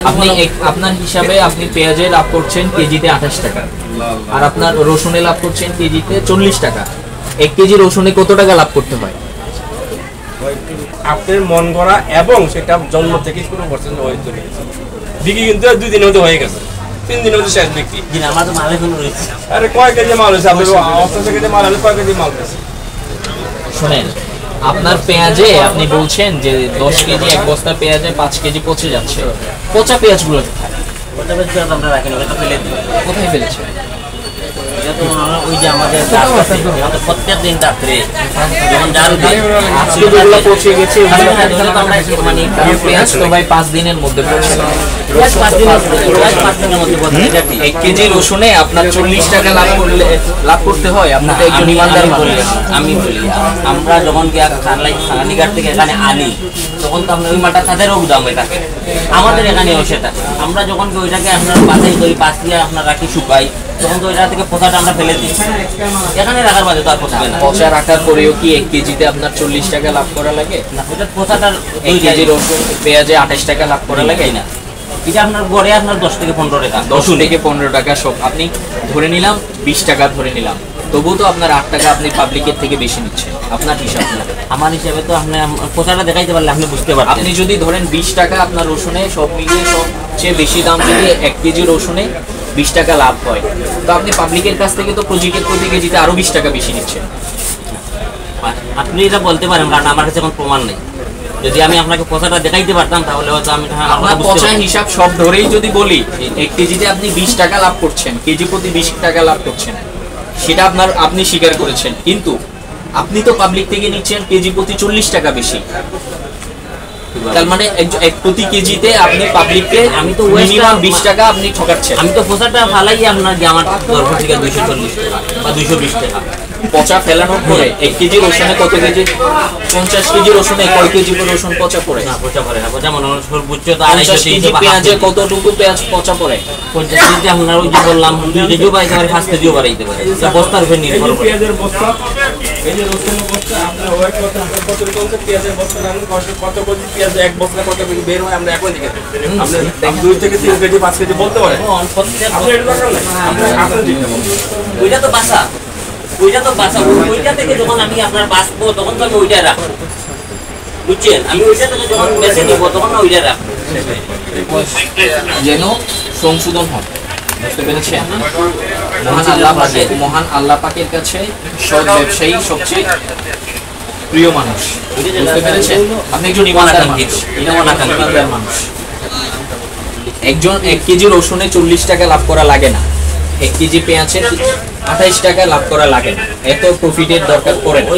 আপনি আপনার হিসাবে আপনি পেঁয়াজে লাভ করছেন কেজিতে 28 টাকা, আর আপনার রসুনে লাভ করছেন কেজিতে 40 টাকা। 1 কেজি রসুনে কত টাকা লাভ করতে হয়? আপনার মন গড়া এবং সেটা জন্ম থেকে শুরু করছেন ওই তৈরি বিক্রি কিন্তু 2 দিনের মধ্যে হয়ে গেছে, 3 দিনের মধ্যে শেষ বিক্রি। আমার তো মাল এখনো রয়েছে। আরে কয় কেজি মাল হয়েছে আপনার? 88 কেজি মাল হলে কয় কেজি মাল হয়েছে? শুনেন, আপনার পেঁয়াজে আপনি বলছেন যে 10 কেজি এক বস্তা পেঁয়াজে 5 কেজি পচে যাচ্ছে। পচা পেঁয়াজগুলো আমরা রাখি না, এটা ফেলে দিই। কোথায় ফেলেছে? এটা তো ওই যে আমাদের প্রত্যেক দিন রাত্রে যখন জাল দিই আজকে যেগুলো পচে গেছে পেঁয়াজ তো ভাই 5 দিনের মধ্যে পচে না। 5 দিনের মধ্যে বলতে 1 কেজি রসুনে আপনার 40 টাকা লাভ করতে হয়। আপনি তো একজন ইমানদার মানুষ। আমি বলি আমরা যখন গিয়া খানালিঘাট থেকে এখানে আনি তখন তো আমরা ওই মালটা তাদেরও দাম থাকে, আমাদের এখানেও সেটা। আমরা যখন ওইটাকে আপনার বাছাই করি, পাশ দিয়ে আপনার রাখি শুকাই, তখন তো ওইটা থেকে পোশাটা আমরা ফেলে দিই। এখানে রাখার বাদে তো আর পোষাবে না। পচা রাখার পরেও কি 1 কেজিতে আপনার 40 টাকা লাভ করা লাগে? না, ওইটা পোশাটার 1 কেজি রসুন পেঁয়াজে 28 টাকা লাভ করা লাগে না। এটা আপনার গড়ে আপনার 10 থেকে 15 টাকা, 10 থেকে 15 টাকা সব আপনি ধরে নিলাম, 20 টাকা ধরে নিলাম, তবুও তো আপনার 8 টাকা আপনি পাবলিকের থেকে বেশি নিচ্ছেন আপনার হিসাব। আমার হিসাবে তো আপনি পোশাটা দেখাইতে পারলে আপনি বুঝতে পারবেন। আপনি যদি ধরেন 20 টাকা আপনার রসুনে সব মিলিয়ে সবচেয়ে বেশি দাম যদি 1 কেজি রসুনে 20 টাকা লাভ হয়, তো আপনি পাবলিকের কাছ থেকে তো প্রতি কেজিতে আরো 20 টাকা বেশি নিচ্ছেন। আপনি এটা বলতে পারেন, কারণ আমার কাছে কোনো প্রমাণ নেই। যদি আমি আপনাকে পচাটা দেখাইতে পারতাম তাহলে হয়তো আমি আপনার পচা হিসাব সব ধরেই যদি বলি 1 কেজিতে আপনি 20 টাকা লাভ করছেন, কেজি প্রতি 20 টাকা লাভ করছেন, সেটা আপনি স্বীকার করেছেন। কিন্তু আপনি তো পাবলিক থেকে নিচ্ছেন কেজি প্রতি 40 টাকা বেশি। তার মানে প্রতি কেজিতে আপনি পাবলিককে আমি তো মিনিমাম 20 টাকা আপনি ঠকাচ্ছেন। আমি তো পচাটা ফালাই আপনার যে আমার দরকার থেকে 240 টাকা বা 220 টাকা পচা ফেলানোর পরে 1 কেজি রসুনে কত কেজি? 50 কেজি রসুনে কয় কেজি রসুন পচা পড়ে? না, পচা পড়ে না। পচা মনে হয় সর্বোচ্চ তো 50 কেজি পেঁয়াজে কতটুকু পেঁয়াজ পচা পড়ে? 50 কেজি আপনার ওই যে বললাম 2 কেজিও বাড়াইতে পারে, 5 কেজিও বাড়াইতে পারে। বস্তার উপর নির্ভর করে। পেঁয়াজের বস্তা, এই যে রসুনের বস্তা, আপনার ওয়েট কত, আপনার কত রকম পেঁয়াজের বস্তা, আপনি কত কেজি পেঁয়াজ এক বস্তা কত কেজি বের হয় আমরা এখন দেখে আপনি 2 থেকে 3 কেজি 5 কেজি বলতে পারেন। আপনি এটা দরকার নাই, আপনি দিতে বলুন। ওইটা তো বাসা, ওইটা থেকে যখন আমি আপনার বাঁচবো তখন তো আমি ওইটা রাখবো, বুঝছেন? আমি ওইটা থেকে যখন বেঁচে দেবো তখন ওইটা রাখবো, যেন সংশোধন হয়। বুঝতে পেরেছেন? মহান আল্লাহ পাকের কাছে সৎ ব্যবসায়ী সবচেয়ে প্রিয় মানুষ। বুঝতে পেরেছেন? আপনি একজন ইমানদার মানুষ। একজন 1 কেজি রসুনে 40 টাকা লাভ করা লাগে না, 1 কেজি পেঁয়াজে 28 টাকা লাভ করা লাগে না। এত প্রফিটের দরকার পড়ে না।